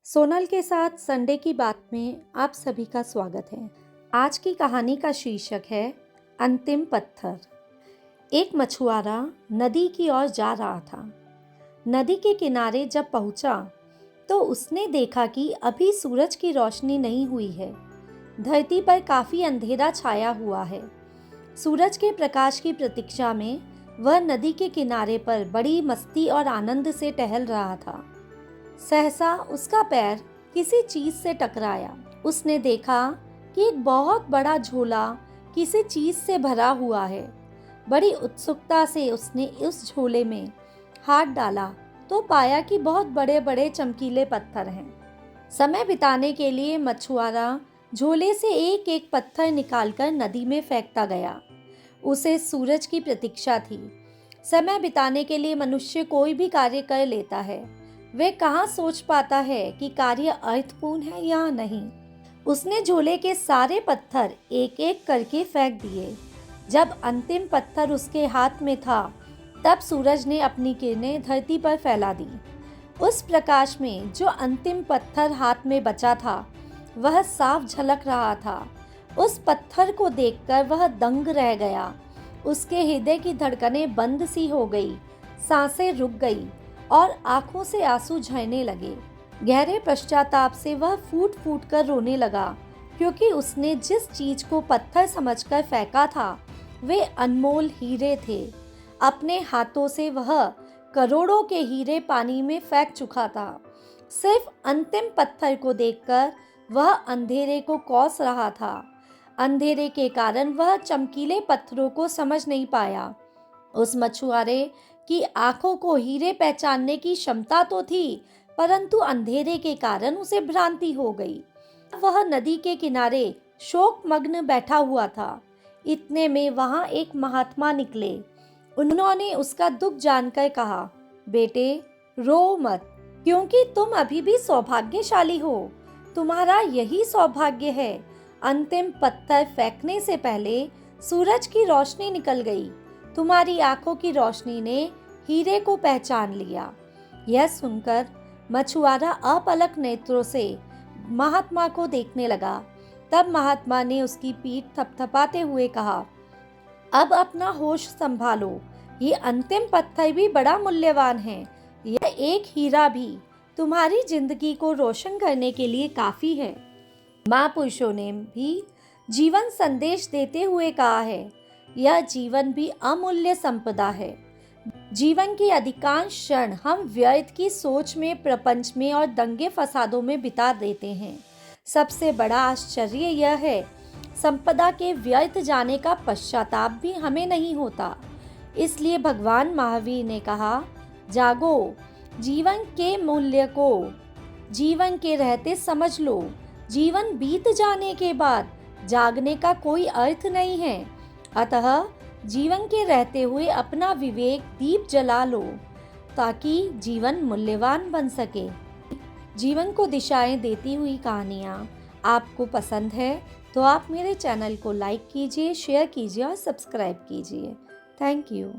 सोनल के साथ संडे की बात में आप सभी का स्वागत है। आज की कहानी का शीर्षक है अंतिम पत्थर। एक मछुआरा नदी की ओर जा रहा था। नदी के किनारे जब पहुंचा तो उसने देखा कि अभी सूरज की रोशनी नहीं हुई है। धरती पर काफी अंधेरा छाया हुआ है। सूरज के प्रकाश की प्रतीक्षा में वह नदी के किनारे पर बड़ी मस्ती और आनंद से टहल रहा था। सहसा उसका पैर किसी चीज से टकराया। उसने देखा कि एक बहुत बड़ा झोला किसी चीज से भरा हुआ है। बड़ी उत्सुकता से उसने उस झोले में हाथ डाला तो पाया कि बहुत बड़े बड़े चमकीले पत्थर हैं। समय बिताने के लिए मछुआरा झोले से एक एक पत्थर निकालकर नदी में फेंकता गया। उसे सूरज की प्रतीक्षा थी। समय बिताने के लिए मनुष्य कोई भी कार्य कर लेता है। वे कहाँ सोच पाता है कि कार्य अर्थपूर्ण है या नहीं। उसने झोले के सारे पत्थर एक एक करके फेंक दिए। जब अंतिम पत्थर उसके हाथ में था तब सूरज ने अपनी किरणें धरती पर फैला दी। उस प्रकाश में जो अंतिम पत्थर हाथ में बचा था वह साफ झलक रहा था। उस पत्थर को देखकर वह दंग रह गया। उसके हृदय की धड़कनें बंद सी हो गई, सांसें रुक गई और आंखों से आंसू झरने लगे। गहरे पश्चाताप से वह फूट फूट कर रोने लगा, क्योंकि उसने जिस चीज को पत्थर समझकर फेंका था वे अनमोल हीरे थे। अपने हाथों से वह करोड़ों के हीरे पानी में फेंक चुका था। सिर्फ अंतिम पत्थर को देखकर वह अंधेरे को कोस रहा था। अंधेरे के कारण वह चमकीले पत्थरों को समझ नहीं पाया। उस मछुआरे की आंखों को हीरे पहचानने की क्षमता तो थी, परंतु अंधेरे के कारण उसे भ्रांति हो गई। वह नदी के किनारे शोकमग्न बैठा हुआ था। इतने में वहां एक महात्मा निकले। उन्होंने उसका दुख जानकर कहा, बेटे रो मत, क्योंकि तुम अभी भी सौभाग्यशाली हो। तुम्हारा यही सौभाग्य है। अंतिम पत्थर फेंकने से पहले सूरज की रोशनी निकल गई। तुम्हारी आंखों की रोशनी ने हीरे को पहचान लिया। यह सुनकर मछुआरा अपलक नेत्रों से महात्मा को देखने लगा। तब महात्मा ने उसकी पीठ थपथपाते हुए कहा, अब अपना होश संभालो। ये अंतिम पत्थर भी बड़ा मूल्यवान है। यह एक हीरा भी तुम्हारी जिंदगी को रोशन करने के लिए काफी है। महापुरुषों ने भी जीवन संदेश देते हुए कहा है, यह जीवन भी अमूल्य संपदा है। जीवन की अधिकांश क्षण हम व्यर्थ की सोच में, प्रपंच में और दंगे फसादों में बिता देते हैं। सबसे बड़ा आश्चर्य यह है, संपदा के व्यर्थ जाने का पश्चाताप भी हमें नहीं होता। इसलिए भगवान महावीर ने कहा, जागो, जीवन के मूल्य को जीवन के रहते समझ लो। जीवन बीत जाने के बाद जागने का कोई अर्थ नहीं है। अतः जीवन के रहते हुए अपना विवेक दीप जला लो, ताकि जीवन मूल्यवान बन सके। जीवन को दिशाएं देती हुई कहानियाँ आपको पसंद है तो आप मेरे चैनल को लाइक कीजिए, शेयर कीजिए और सब्सक्राइब कीजिए। Thank you.